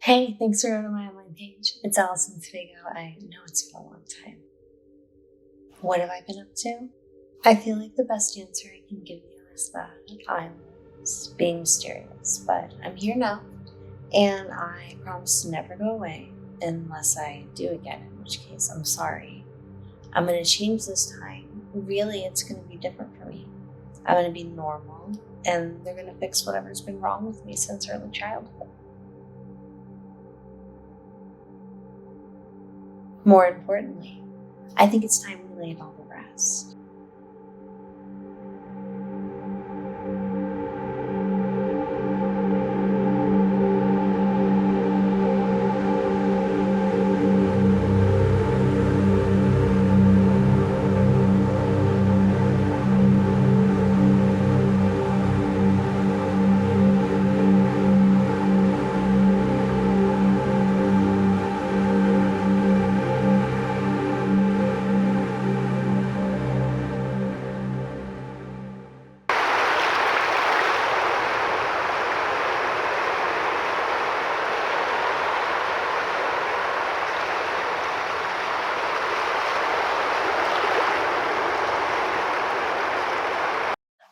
Hey, thanks for going to my online page. It's alisonsfaygo. I know it's been a long time. What have I been up to? I feel like the best answer I can give you is that I was being mysterious, but I'm here now, and I promise to never go away unless I do again, in which case I'm sorry. I'm going to change this time. Really, it's going to be different for me. I'm going to be normal, and they're going to fix whatever's been wrong with me since early childhood. More importantly, I think it's time we laid all the rest.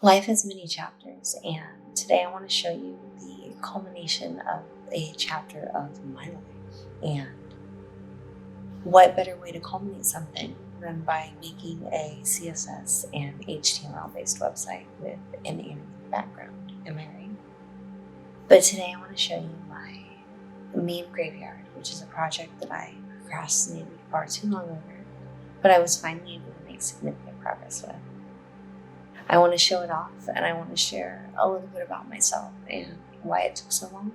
Life has many chapters, and today I want to show you the culmination of a chapter of my life. And what better way to culminate something than by making a CSS and HTML based website with an animated background? Am I right? But today I want to show you my meme graveyard, which is a project that I procrastinated far too long over, but I was finally able to make significant progress with. I want to show it off, and I want to share a little bit about myself and why it took so long,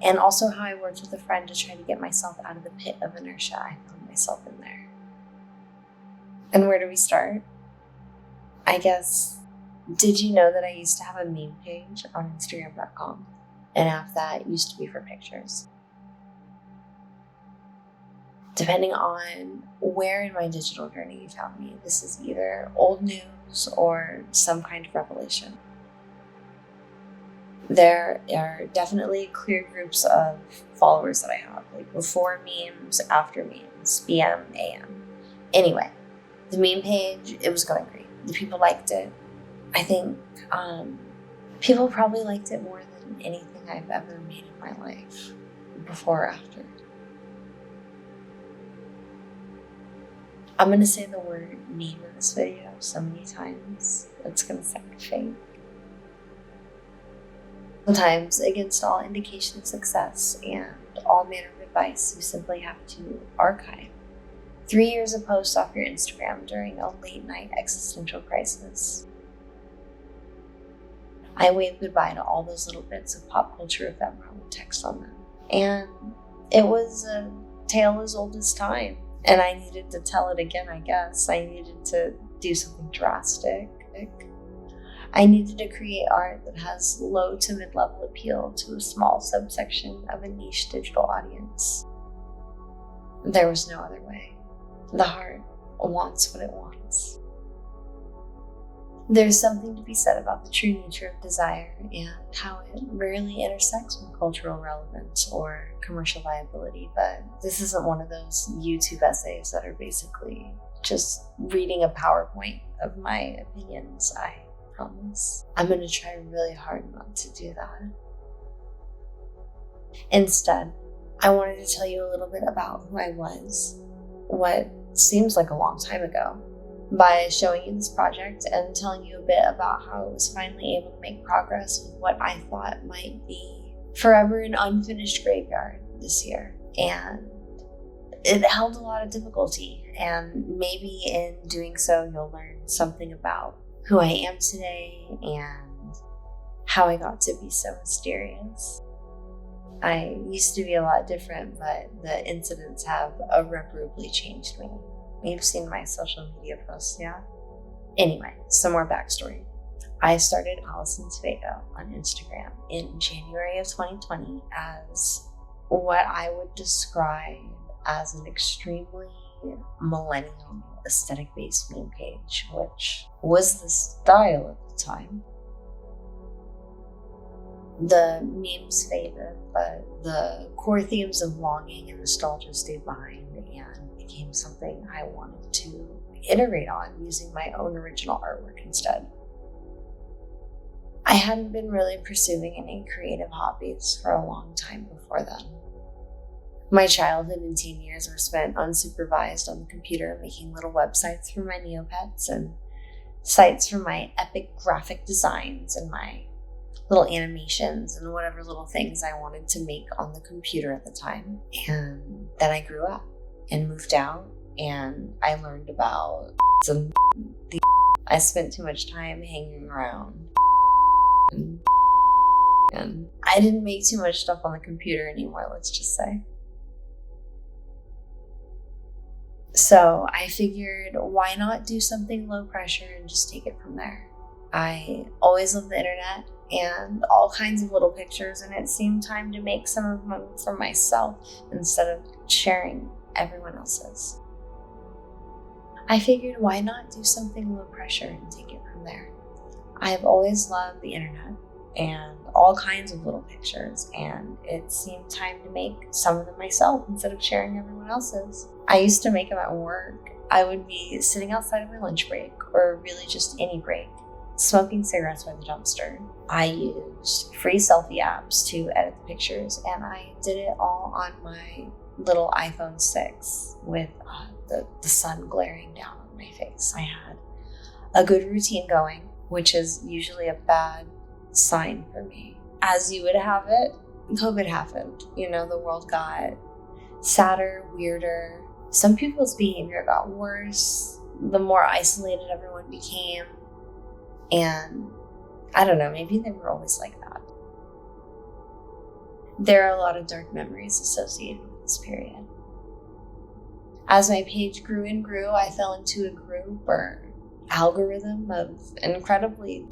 and also how I worked with a friend to try to get myself out of the pit of inertia I found myself in there. And where do we start? I guess, did you know that I used to have a meme page on Instagram.com? And after that, used to be for pictures. Depending on where in my digital journey you found me, this is either old news or some kind of revelation. There are definitely clear groups of followers that I have, like before memes, after memes, BM, AM. Anyway, the meme page, it was going great. The people liked it. I think people probably liked it more than anything I've ever made in my life, before or after. I'm going to say the word meme in this video so many times, it's going to sound fake. Sometimes, against all indication of success and all manner of advice, you simply have to archive 3 years of posts off your Instagram during a late night existential crisis. I waved goodbye to all those little bits of pop culture ephemera with text on them. And it was a tale as old as time. And I needed to tell it again, I guess. I needed to do something drastic. I needed to create art that has low to mid-level appeal to a small subsection of a niche digital audience. There was no other way. The heart wants what it wants. There's something to be said about the true nature of desire and how it rarely intersects with cultural relevance or commercial viability, but this isn't one of those YouTube essays that are basically just reading a PowerPoint of my opinions, I promise. I'm going to try really hard not to do that. Instead, I wanted to tell you a little bit about who I was, what seems like a long time ago, by showing you this project and telling you a bit about how I was finally able to make progress with what I thought might be forever an unfinished graveyard this year. And it held a lot of difficulty, and maybe in doing so, you'll learn something about who I am today and how I got to be so mysterious. I used to be a lot different, but the incidents have irreparably changed me. You've seen my social media posts, yeah? Anyway, some more backstory. I started alisonsfaygo on Instagram in January of 2020 as what I would describe as an extremely millennial aesthetic-based meme page, which was the style at the time. The memes faded, but the core themes of longing and nostalgia stayed behind and became something I wanted to iterate on using my own original artwork instead. I hadn't been really pursuing any creative hobbies for a long time before then. My childhood and teen years were spent unsupervised on the computer making little websites for my Neopets and sites for my epic graphic designs and my little animations and whatever little things I wanted to make on the computer at the time. And then I grew up and moved out and I learned about some I spent too much time hanging around and I didn't make too much stuff on the computer anymore, let's just say. So I figured, why not do something low pressure and just take it from there? I always loved the internet and all kinds of little pictures, and it seemed time to make some of them for myself instead of sharing everyone else's. I figured, why not do something low pressure and take it from there? I've always loved the internet and all kinds of little pictures, and it seemed time to make some of them myself instead of sharing everyone else's. I used to make them at work. I would be sitting outside of my lunch break, or really just any break, smoking cigarettes by the dumpster. I used free selfie apps to edit the pictures, and I did it all on my little iPhone 6 with the sun glaring down on my face. I had a good routine going, which is usually a bad sign for me. As you would have it, COVID happened. The world got sadder, weirder. Some people's behavior got worse the more isolated everyone became. And I don't know, maybe they were always like that. There are a lot of dark memories associated with this period. As my page grew and grew, I fell into a group or algorithm of incredibly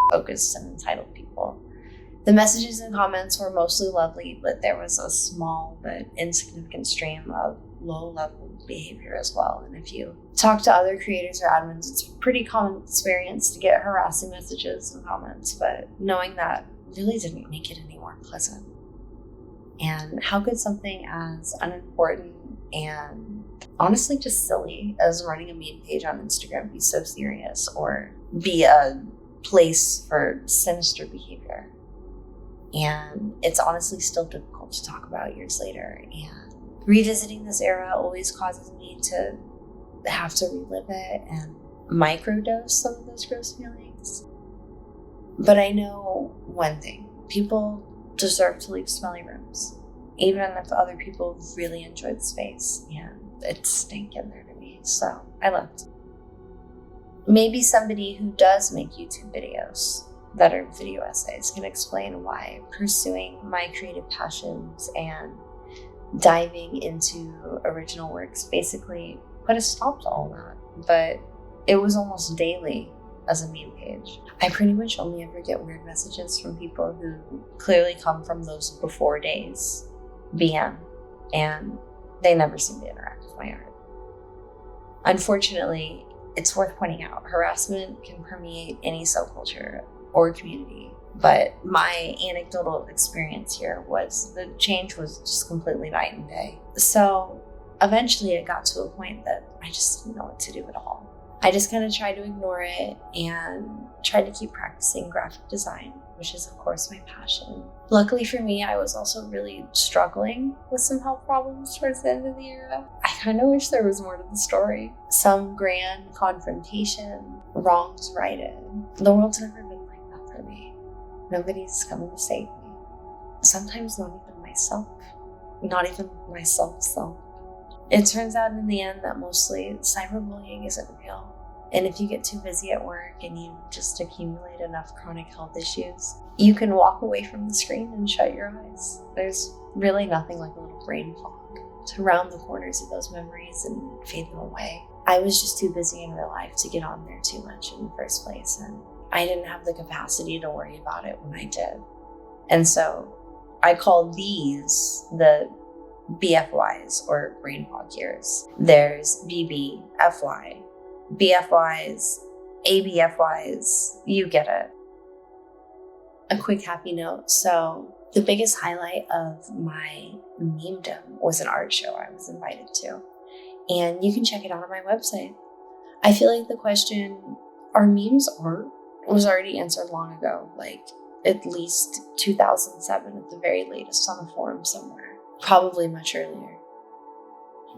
focused and entitled people. The messages and comments were mostly lovely, but there was a small but insignificant stream of low-level behavior as well. And if you talk to other creators or admins, it's a pretty common experience to get harassing messages and comments, but knowing that really didn't make it any more pleasant. And how could something as unimportant and honestly just silly as running a meme page on Instagram be so serious or be a place for sinister behavior? And it's honestly still difficult to talk about years later. And revisiting this era always causes me to have to relive it and microdose some of those gross feelings. But I know one thing: people deserve to leave smelly rooms, even if other people really enjoyed the space, and it stank in there to me, so I left. Maybe somebody who does make YouTube videos that are video essays can explain why pursuing my creative passions and diving into original works basically put a stop to all that. But it was almost daily as a meme page. I pretty much only ever get weird messages from people who clearly come from those before days, BM, and they never seem to interact with my art. Unfortunately, it's worth pointing out, harassment can permeate any subculture or community, but my anecdotal experience here was the change was just completely night and day. So eventually it got to a point that I just didn't know what to do at all. I just kind of tried to ignore it and tried to keep practicing graphic design, which is of course my passion. Luckily for me, I was also really struggling with some health problems towards the end of the era. I kind of wish there was more to the story. Some grand confrontation, wrongs righted. The world's never been like that for me. Nobody's coming to save me. Sometimes not even myself. Not even myself. It turns out in the end that mostly cyberbullying isn't real. And if you get too busy at work and you just accumulate enough chronic health issues, you can walk away from the screen and shut your eyes. There's really nothing like a little brain fog to round the corners of those memories and fade them away. I was just too busy in real life to get on there too much in the first place, and I didn't have the capacity to worry about it when I did. And so I call these the BFYs, or brain fog years. There's BBFY, BFYs, ABFYs, you get it. a quick happy note. So the biggest highlight of my memedom was an art show I was invited to. And you can check it out on my website. I feel like the question, are memes art, was already answered long ago, like at least 2007 at the very latest on a forum somewhere, probably much earlier.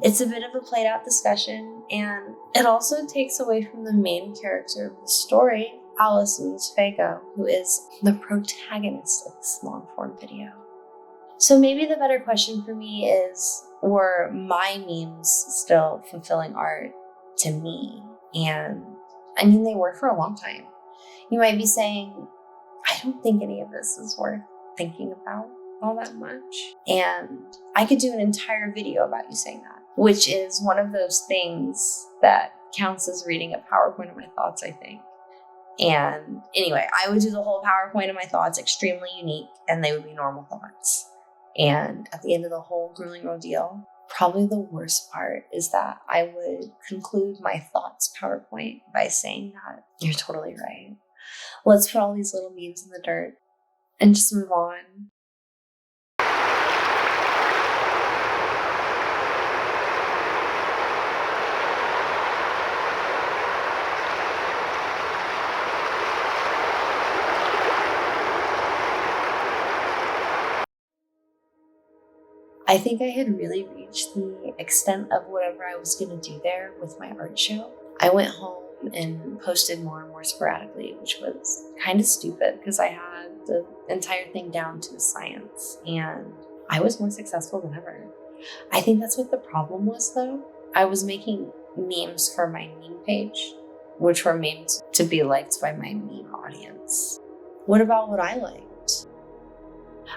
It's a bit of a played out discussion, and it also takes away from the main character of the story, Alisonsfaygo, who is the protagonist of this long form video. So maybe the better question for me is, were my memes still fulfilling art to me? And I mean, they were for a long time. You might be saying, I don't think any of this is worth thinking about all that much. And I could do an entire video about you saying that, which is one of those things that counts as reading a PowerPoint of my thoughts, I think. And anyway, I would do the whole PowerPoint of my thoughts, extremely unique, and they would be normal thoughts. And at the end of the whole grueling ordeal, probably the worst part is that I would conclude my thoughts PowerPoint by saying that you're totally right. Let's put all these little memes in the dirt and just move on. I think I had really reached the extent of whatever I was going to do there with my art show. I went home and posted more and more sporadically, which was kind of stupid because I had the entire thing down to a science and I was more successful than ever. I think that's what the problem was, though. I was making memes for my meme page, which were memed to be liked by my meme audience. What about what I liked?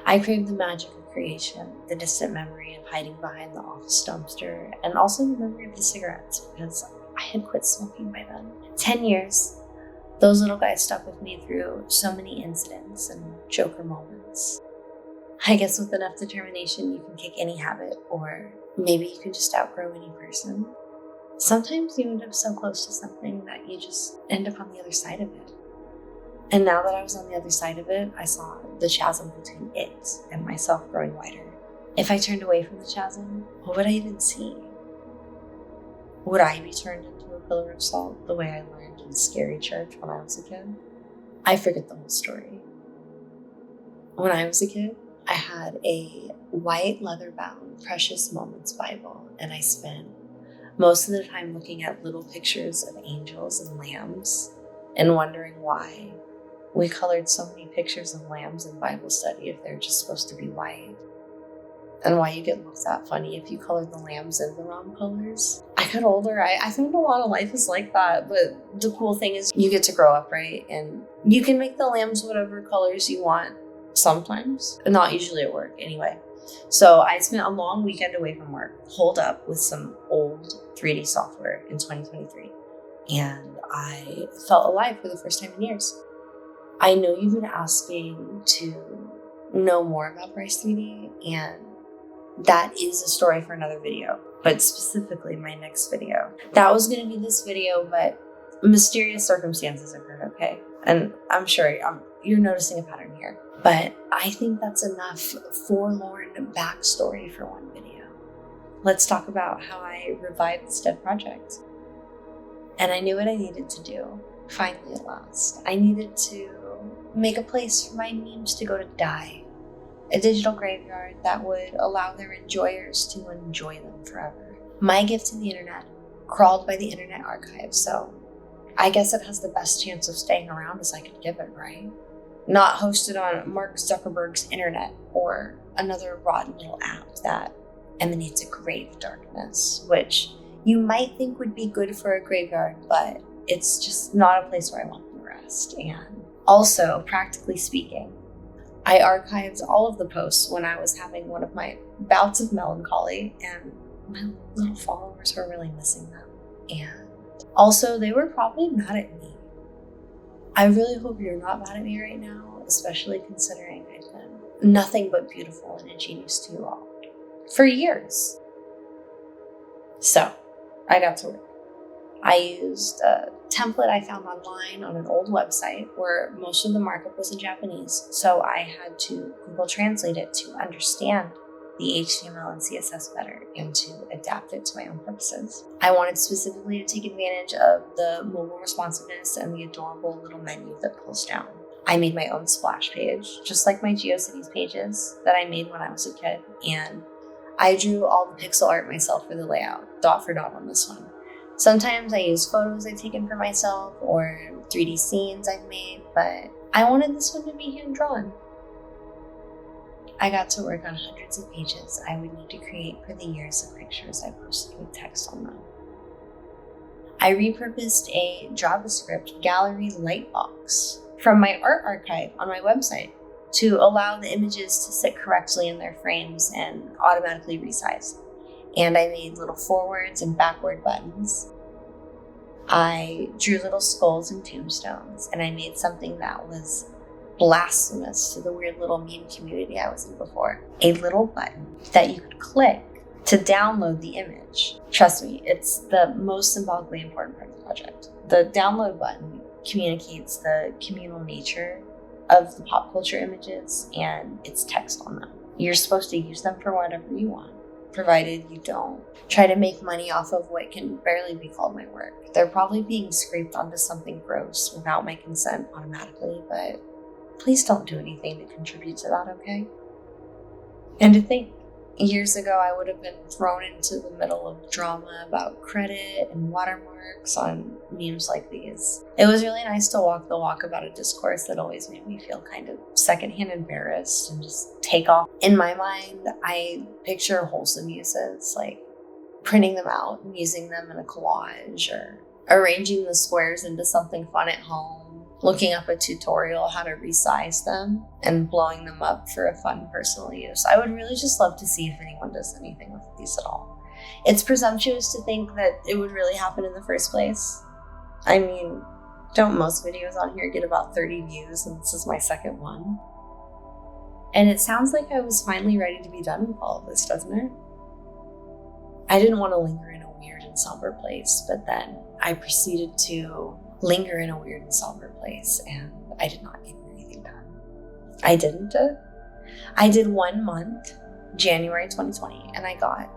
I craved the magic of creation, the distant memory of hiding behind the office dumpster, and also the memory of the cigarettes, because I had quit smoking by then. 10 years, those little guys stuck with me through so many incidents and Joker moments. I guess with enough determination, you can kick any habit, or maybe you can just outgrow any person. Sometimes you end up so close to something that you just end up on the other side of it. And now that I was on the other side of it, I saw the chasm between it and myself growing wider. If I turned away from the chasm, what would I even see? Would I be turned into a pillar of salt the way I learned in scary church when I was a kid? I forget the whole story. When I was a kid, I had a white leather-bound Precious Moments Bible, and I spent most of the time looking at little pictures of angels and lambs and wondering why we colored so many pictures of lambs in Bible study if they're just supposed to be white. And why you get looked at funny if you color the lambs in the wrong colors. I got older, I found a lot of life is like that, but the cool thing is you get to grow up, right? And you can make the lambs whatever colors you want sometimes, not usually at work anyway. So I spent a long weekend away from work, holed up with some old 3D software in 2023. And I felt alive for the first time in years. I know you've been asking to know more about Bryce 3D, and that is a story for another video, but specifically my next video. That was going to be this video, but mysterious circumstances occurred, okay? And I'm sure you're noticing a pattern here. But I think that's enough forlorn backstory for one video. Let's talk about how I revived this dead project. And I knew what I needed to do, finally at last. I needed to make a place for my memes to go to die. A digital graveyard that would allow their enjoyers to enjoy them forever. My gift to the internet crawled by the Internet Archive, so I guess it has the best chance of staying around as I could give it, right? Not hosted on Mark Zuckerberg's internet or another rotten little app that emanates a grave darkness, which you might think would be good for a graveyard, but it's just not a place where I want them to rest. And also, practically speaking, I archived all of the posts when I was having one of my bouts of melancholy, and my little followers were really missing them. And also, they were probably mad at me. I really hope you're not mad at me right now, especially considering I've been nothing but beautiful and ingenious to you all for years. So, I got to work. I used a template I found online on an old website where most of the markup was in Japanese, so I had to Google Translate it to understand the HTML and CSS better and to adapt it to my own purposes. I wanted specifically to take advantage of the mobile responsiveness and the adorable little menu that pulls down. I made my own splash page, just like my GeoCities pages that I made when I was a kid, and I drew all the pixel art myself for the layout, dot for dot on this one. Sometimes I use photos I've taken for myself or 3D scenes I've made, but I wanted this one to be hand-drawn. I got to work on hundreds of pages I would need to create for the years of pictures I posted with text on them. I repurposed a JavaScript gallery lightbox from my art archive on my website to allow the images to sit correctly in their frames and automatically resize. And I made little forwards and backward buttons. I drew little skulls and tombstones, and I made something that was blasphemous to the weird little meme community I was in before. A little button that you could click to download the image. Trust me, it's the most symbolically important part of the project. The download button communicates the communal nature of the pop culture images and its text on them. You're supposed to use them for whatever you want, provided you don't try to make money off of what can barely be called my work. They're probably being scraped onto something gross without my consent automatically, but please don't do anything to contribute to that, okay? And to think, years ago I would have been thrown into the middle of drama about credit and watermarks on memes like these. It was really nice to walk the walk about a discourse that always made me feel kind of secondhand embarrassed and just take off. In my mind, I picture wholesome uses, like printing them out and using them in a collage, or arranging the squares into something fun at home, looking up a tutorial how to resize them, and blowing them up for a fun personal use. I would really just love to see if anyone does anything with these at all. It's presumptuous to think that it would really happen in the first place. I mean, don't most videos on here get about 30 views, and this is my second one? And it sounds like I was finally ready to be done with all of this, doesn't it? I didn't want to linger in a weird and somber place, but then I proceeded to linger in a weird and somber place, and I did not get anything done. I didn't. I did 1 month, January 2020, and I got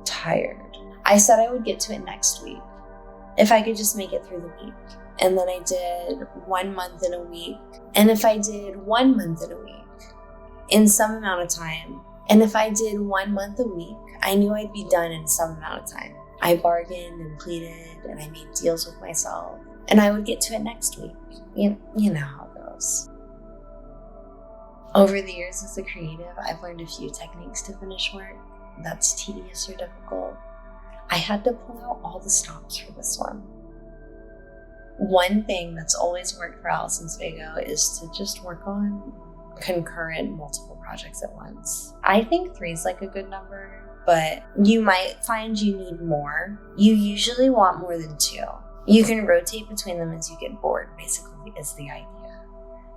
tired. I said I would get to it next week, if I could just make it through the week. And then I did 1 month in a week. And if I did 1 month in a week, in some amount of time, and if I did 1 month a week, I knew I'd be done in some amount of time. I bargained and pleaded, and I made deals with myself, and I would get to it next week. You know how it goes. Over the years as a creative, I've learned a few techniques to finish work that's tedious or difficult. I had to pull out all the stops for this one. One thing that's always worked for alisonsfaygo is to just work on concurrent multiple projects at once. I think 3 is like a good number, but you might find you need more. You usually want more than 2. You can rotate between them as you get bored, basically, is the idea.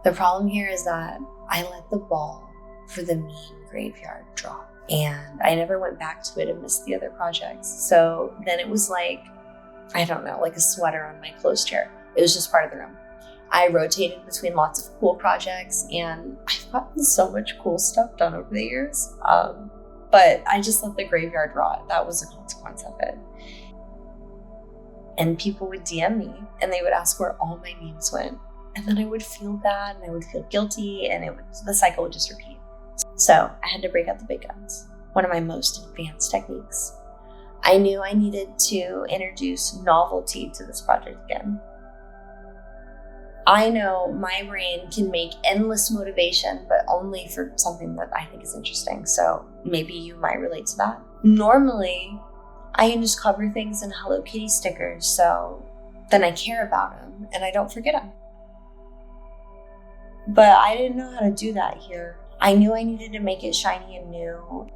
The problem here is that I let the ball for the meme graveyard drop, and I never went back to it and missed the other projects. So then it was like, I don't know, like a sweater on my closed chair. It was just part of the room. I rotated between lots of cool projects, and I've gotten so much cool stuff done over the years. But I just let the graveyard rot. That was a consequence of it. And people would DM me, and they would ask where all my memes went. And then I would feel bad, and I would feel guilty, and the cycle would just repeat. So I had to break out the big guns, one of my most advanced techniques. I knew I needed to introduce novelty to this project again. I know my brain can make endless motivation, but only for something that I think is interesting. So maybe you might relate to that. Normally, I can just cover things in Hello Kitty stickers, so then I care about them and I don't forget them. But I didn't know how to do that here. I knew I needed to make it shiny and new,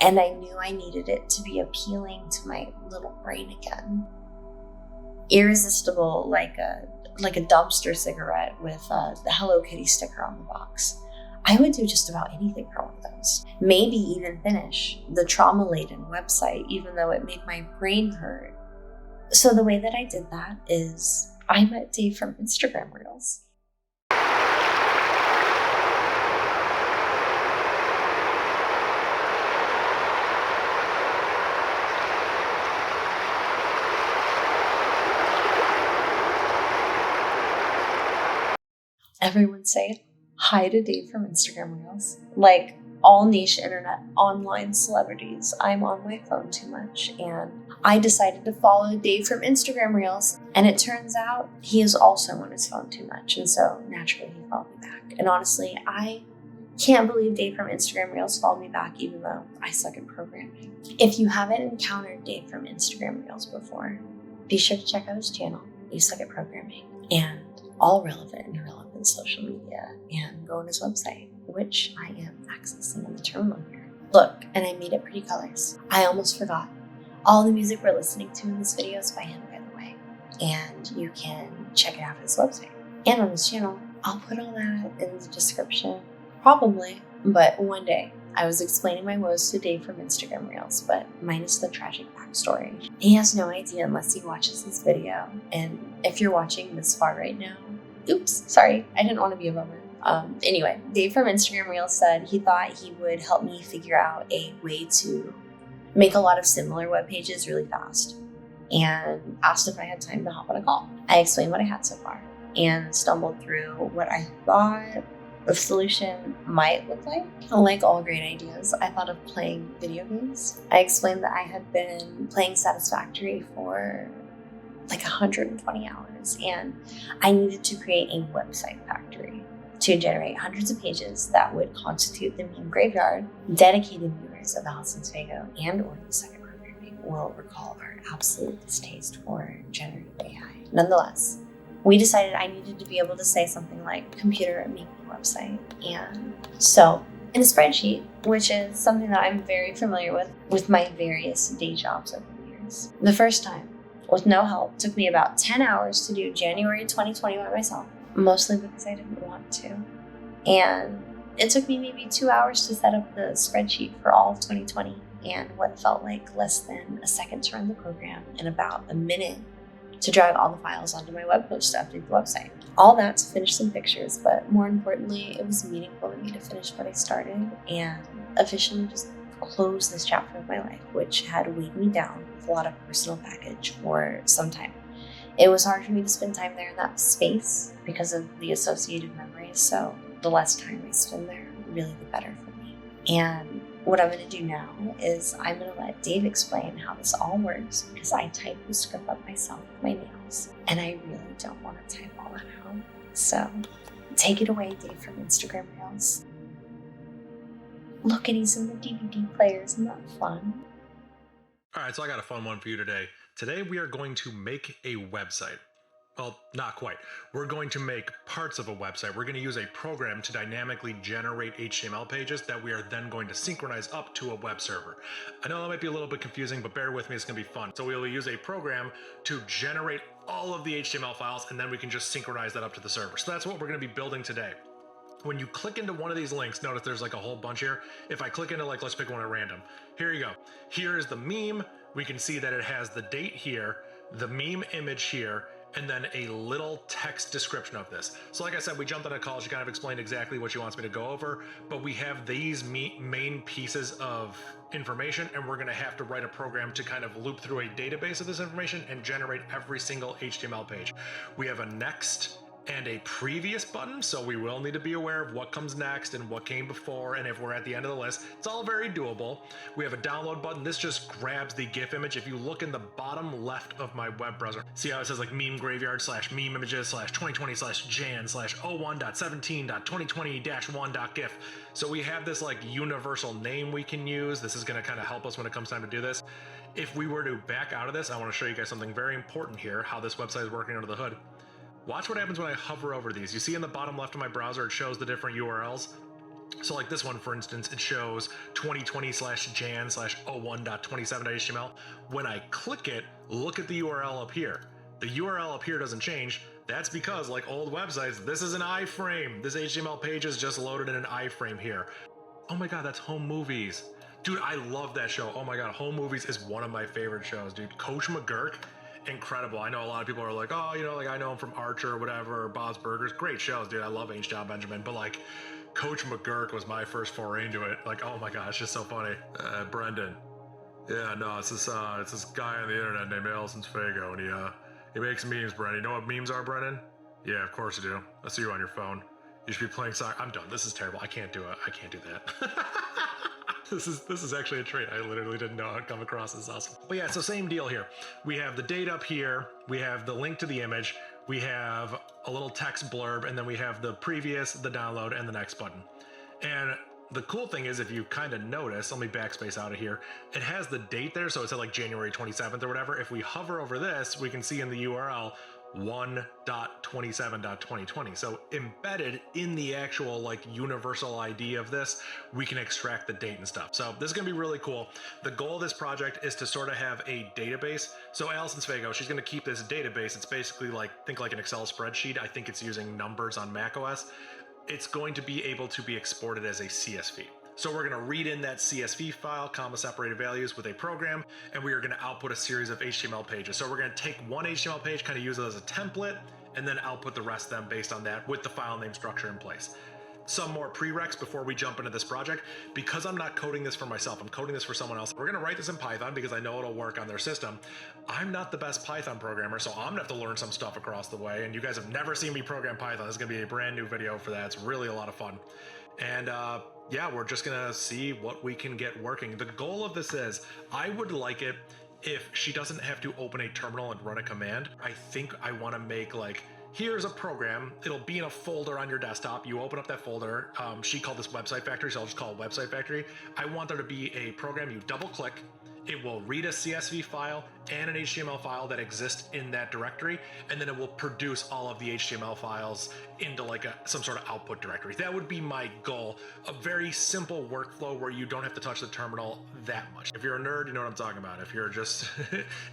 and I knew I needed it to be appealing to my little brain again. Irresistible, like a dumpster cigarette with the Hello Kitty sticker on the box. I would do just about anything for one of those. Maybe even finish the trauma-laden website, even though it made my brain hurt So the way that I did that is I met Dave from Instagram Reels. Everyone say hi to Dave from Instagram Reels. Like all niche internet online celebrities, I'm on my phone too much, and I decided to follow Dave from Instagram Reels, and it turns out he is also on his phone too much, and so naturally he followed me back. And honestly, I can't believe Dave from Instagram Reels followed me back, even though I suck at programming. If you haven't encountered Dave from Instagram Reels before, be sure to check out his channel, You Suck at Programming, and all relevant and irrelevant social media, and go on his website, which I am accessing in the terminal here. Look, and I made it pretty colors. I almost forgot. All the music we're listening to in this video is by him, by the way, and you can check it out at his website and on his channel. I'll put all that in the description, probably, but one day. I was explaining my woes to Dave from Instagram Reels, but minus the tragic backstory. He has no idea unless he watches this video, and if you're watching this far right now, oops, sorry, I didn't want to be a bummer. Anyway, Dave from Instagram Reels said he thought he would help me figure out a way to make a lot of similar web pages really fast, and asked if I had time to hop on a call. I explained what I had so far and stumbled through what I thought the solution might look like. Like all great ideas, I thought of playing video games. I explained that I had been playing Satisfactory for like 120 hours, and I needed to create a website factory to generate hundreds of pages that would constitute the meme graveyard. Dedicated viewers of alisonsfaygo and or You Suck at Programming will recall our absolute distaste for generative AI. Nonetheless, we decided I needed to be able to say something like, computer, make me a website. And so in a spreadsheet, which is something that I'm very familiar with my various day jobs over the years, the first time, with no help, took me about 10 hours to do January 2020 by myself, mostly because I didn't want to. And it took me maybe 2 hours to set up the spreadsheet for all of 2020, and what felt like less than a second to run the program, and about a minute to drag all the files onto my web post to update the website. All that to finish some pictures, but more importantly, it was meaningful to me to finish what I started and officially just close this chapter of my life, which had weighed me down with a lot of personal baggage for some time. It was hard for me to spend time there in that space because of the associated memories, so the less time I spend there, really the better for me. And what I'm going to do now is I'm going to let Dave explain how this all works, because I typed the script up myself with my nails, and I really don't want to type all that out. So take it away, Dave from Instagram Reels. Look, and he's in the DVD player. Isn't that fun? All right, so I got a fun one for you today. Today we are going to make a website. Well, not quite. We're going to make parts of a website. We're going to use a program to dynamically generate HTML pages that we are then going to synchronize up to a web server. I know that might be a little bit confusing, but bear with me, it's going to be fun. So we will use a program to generate all of the HTML files, and then we can just synchronize that up to the server. So that's what we're going to be building today. When you click into one of these links, notice there's like a whole bunch here. If I click into, like, let's pick one at random. Here you go. Here is the meme. We can see that it has the date here, the meme image here, and then a little text description of this. So like I said, we jumped on a call. She kind of explained exactly what she wants me to go over, but we have these main pieces of information, and we're going to have to write a program to kind of loop through a database of this information and generate every single HTML page. We have a next and a previous button, so we will need to be aware of what comes next and what came before, and if we're at the end of the list. It's all very doable. We have a download button. This just grabs the GIF image. If you look in the bottom left of my web browser, see how it says like meme graveyard / meme images / 2020 / jan / 01.17.2020-1.gif. So we have this like universal name we can use. This is going to kind of help us when it comes time to do this. If we were to back out of this, I want to show you guys something very important here, how this website is working under the hood. Watch what happens when I hover over these. You see in the bottom left of my browser, it shows the different URLs. So like this one, for instance, it shows 2020 / jan / 01.27.html. When I click it, look at the URL up here. The URL up here doesn't change. That's because, like old websites, this is an iframe. This HTML page is just loaded in an iframe here. Oh my God, that's Home Movies. Dude, I love that show. Oh my God, Home Movies is one of my favorite shows, dude. Coach McGurk incredible. I know a lot of people are like, oh, you know, like I know him from Archer or whatever, or Bob's Burgers. Great shows, dude. I love H. John Benjamin, but like Coach McGurk was my first foray into it. Like, oh my gosh, it's just so funny. Brendan. Yeah, no, it's this guy on the internet named alisonsfaygo, and he makes memes, Brendan. You know what memes are, Brendan? Yeah, of course you do. I see you on your phone. You should be playing soccer. I'm done. This is terrible. I can't do it. I can't do that. This is actually a trait. I literally didn't know I'd come across this awesome. But yeah, so same deal here. We have the date up here. We have the link to the image. We have a little text blurb, and then we have the previous, the download, and the next button. And the cool thing is, if you kind of notice, let me backspace out of here, it has the date there, so it's at like January 27th or whatever. If we hover over this, we can see in the URL 1.27.2020. So embedded in the actual like universal ID of this, we can extract the date and stuff. So this is gonna be really cool. The goal of this project is to sort of have a database. So alisonsfaygo, she's gonna keep this database. It's basically like, think like an Excel spreadsheet. I think it's using numbers on macOS. It's going to be able to be exported as a CSV. So we're gonna read in that CSV file, comma separated values with a program, and we are gonna output a series of HTML pages. So we're gonna take one HTML page, kind of use it as a template, and then output the rest of them based on that with the file name structure in place. Some more prereqs before we jump into this project. Because I'm not coding this for myself, I'm coding this for someone else. We're gonna write this in Python because I know it'll work on their system. I'm not the best Python programmer, so I'm gonna have to learn some stuff across the way, and you guys have never seen me program Python. This is gonna be a brand new video for that. It's really a lot of fun. And yeah, we're just gonna see what we can get working. The goal of this is, I would like it if she doesn't have to open a terminal and run a command. I think I wanna make like, here's a program, it'll be in a folder on your desktop. You open up that folder. She called this Website Factory, so I'll just call it Website Factory. I want there to be a program you double click. It will read a CSV file and an HTML file that exists in that directory, and then it will produce all of the HTML files into like some sort of output directory. That would be my goal. A very simple workflow where you don't have to touch the terminal that much. If you're a nerd, you know what I'm talking about. If you're just,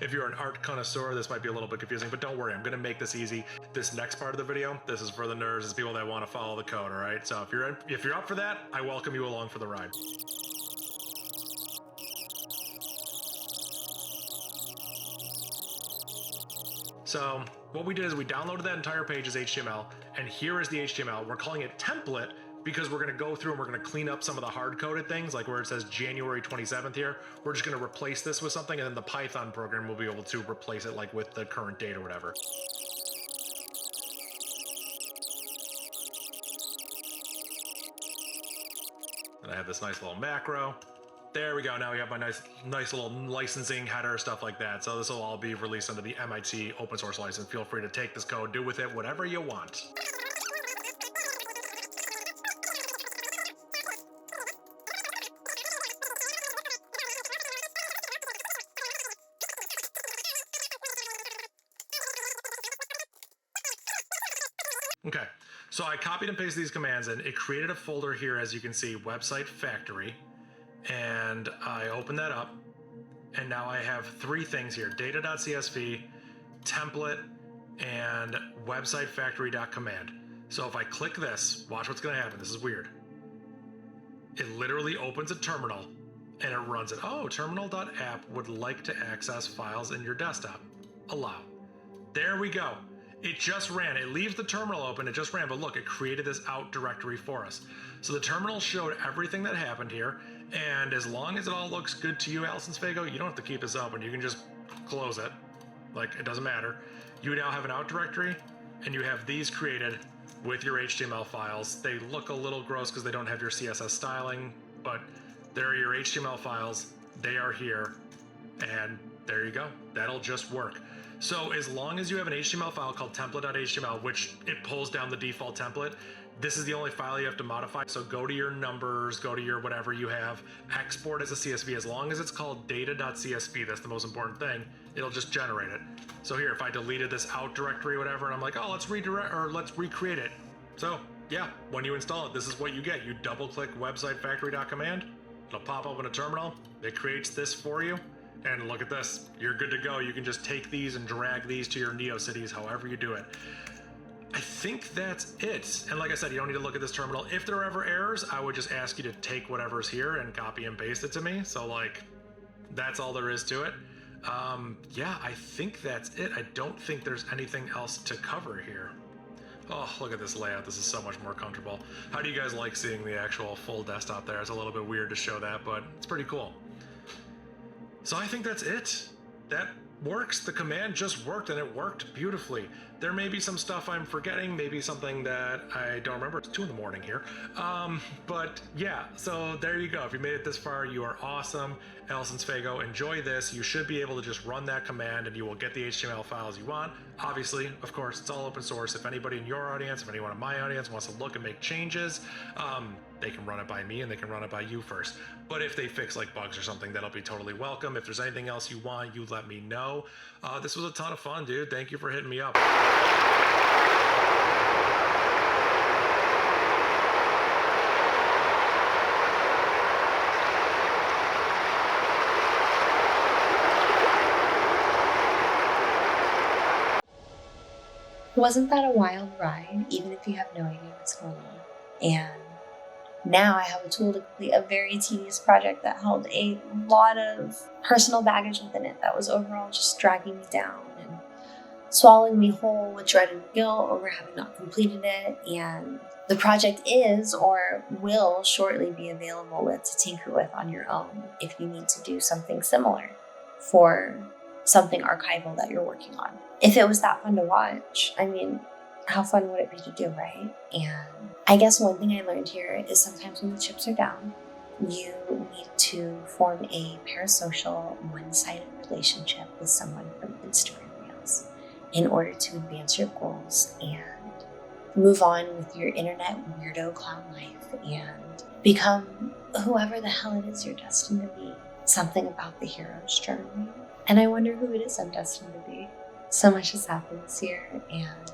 if you're an art connoisseur, this might be a little bit confusing, but don't worry, I'm gonna make this easy. This next part of the video, this is for the nerds, it's people that wanna follow the code, all right? So if you're up for that, I welcome you along for the ride. So what we did is we downloaded that entire page as HTML, and here is the HTML. We're calling it template because we're gonna go through and we're gonna clean up some of the hard-coded things, like where it says January 27th here. We're just gonna replace this with something, and then the Python program will be able to replace it like with the current date or whatever. And I have this nice little macro. There we go. Now we have my nice little licensing header, stuff like that. So this will all be released under the MIT open source license. Feel free to take this code, do with it whatever you want. Okay, so I copied and pasted these commands in. It created a folder here, as you can see, Website Factory. And I open that up, and now I have three things here: data.csv, template, and website factory.command. So if I click this, watch what's gonna happen. This is weird. It literally opens a terminal and it runs it. Oh, terminal.app would like to access files in your desktop. Allow. There we go. It just ran. It leaves the terminal open. It just ran, but look, it created this out directory for us. So the terminal showed everything that happened here. And as long as it all looks good to you, alisonsfaygo, you don't have to keep this open. You can just close it. Like, it doesn't matter. You now have an out directory, and you have these created with your HTML files. They look a little gross because they don't have your CSS styling, but there are your HTML files. They are here, and there you go. That'll just work. So as long as you have an HTML file called template.html, which it pulls down the default template, this is the only file you have to modify. So go to your numbers, go to your whatever you have, export as a CSV. As long as it's called data.csv, that's the most important thing, it'll just generate it. So here, if I deleted this out directory or whatever, and I'm like, oh, let's redirect, or let's recreate it. So yeah, when you install it, this is what you get. You double click website factory.command, it'll pop up in a terminal, it creates this for you. And look at this, you're good to go. You can just take these and drag these to your NeoCities, however you do it. I think that's it. And like I said, you don't need to look at this terminal. If there are ever errors, I would just ask you to take whatever's here and copy and paste it to me. So like, that's all there is to it. Yeah, I think that's it. I don't think there's anything else to cover here. Oh, look at this layout. This is so much more comfortable. How do you guys like seeing the actual full desktop there? It's a little bit weird to show that, but it's pretty cool. So I think that's it. That works. The command just worked, and it worked beautifully. There may be some stuff I'm forgetting, maybe something that I don't remember. It's 2 in the morning here. But yeah, so there you go. If you made it this far, you are awesome. alisonsfaygo, enjoy this. You should be able to just run that command and you will get the HTML files you want. Obviously, of course, it's all open source. If anybody in your audience, if anyone in my audience wants to look and make changes, they can run it by me and they can run it by you first. But if they fix like bugs or something, that'll be totally welcome. If there's anything else you want, you let me know. This was a ton of fun, dude. Thank you for hitting me up. Wasn't that a wild ride, even if you have no idea what's going on? And now I have a tool to complete a very tedious project that held a lot of personal baggage within it that was overall just dragging me down and swallowing me whole with dread and guilt over having not completed it. And the project is or will shortly be available to tinker with on your own if you need to do something similar for something archival that you're working on. If it was that fun to watch, I mean, how fun would it be to do, right? And I guess one thing I learned here is sometimes when the chips are down, you need to form a parasocial, one-sided relationship with someone from Instagram Reels in order to advance your goals and move on with your internet weirdo clown life and become whoever the hell it is you're destined to be. Something about the hero's journey. And I wonder who it is I'm destined to be. So much has happened this year, and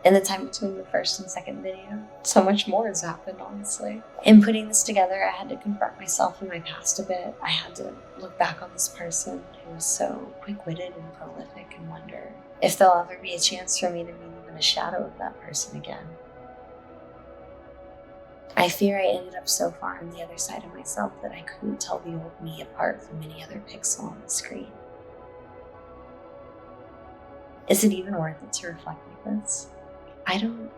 in the time between the first and second video, so much more has happened, honestly. In putting this together, I had to confront myself in my past a bit. I had to look back on this person who was so quick-witted and prolific and wonder if there'll ever be a chance for me to be even a shadow of that person again. I fear I ended up so far on the other side of myself that I couldn't tell the old me apart from any other pixel on the screen. Is it even worth it to reflect like this? I don't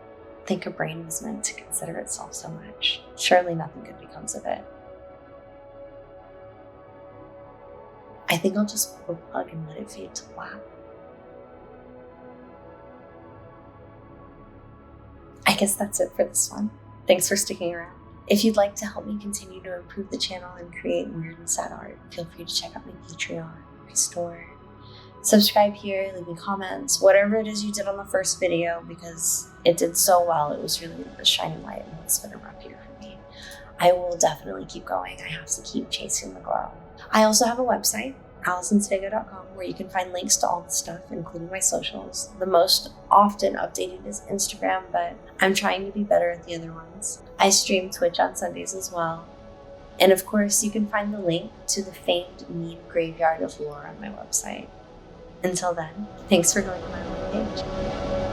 think a brain was meant to consider itself so much. Surely nothing good becomes of it. I think I'll just pull the plug and let it fade to black. I guess that's it for this one. Thanks for sticking around. If you'd like to help me continue to improve the channel and create weird and sad art, feel free to check out my Patreon, my store. Subscribe here, leave me comments, whatever it is you did on the first video, because it did so well. It was really the shining light in what's been a rough year for me. I will definitely keep going. I have to keep chasing the glow. I also have a website, alisonsfaygo.com, where you can find links to all the stuff, including my socials. The most often updated is Instagram, but I'm trying to be better at the other ones. I stream Twitch on Sundays as well. And of course, you can find the link to the famed meme graveyard of lore on my website. Until then, thanks for going to my homepage.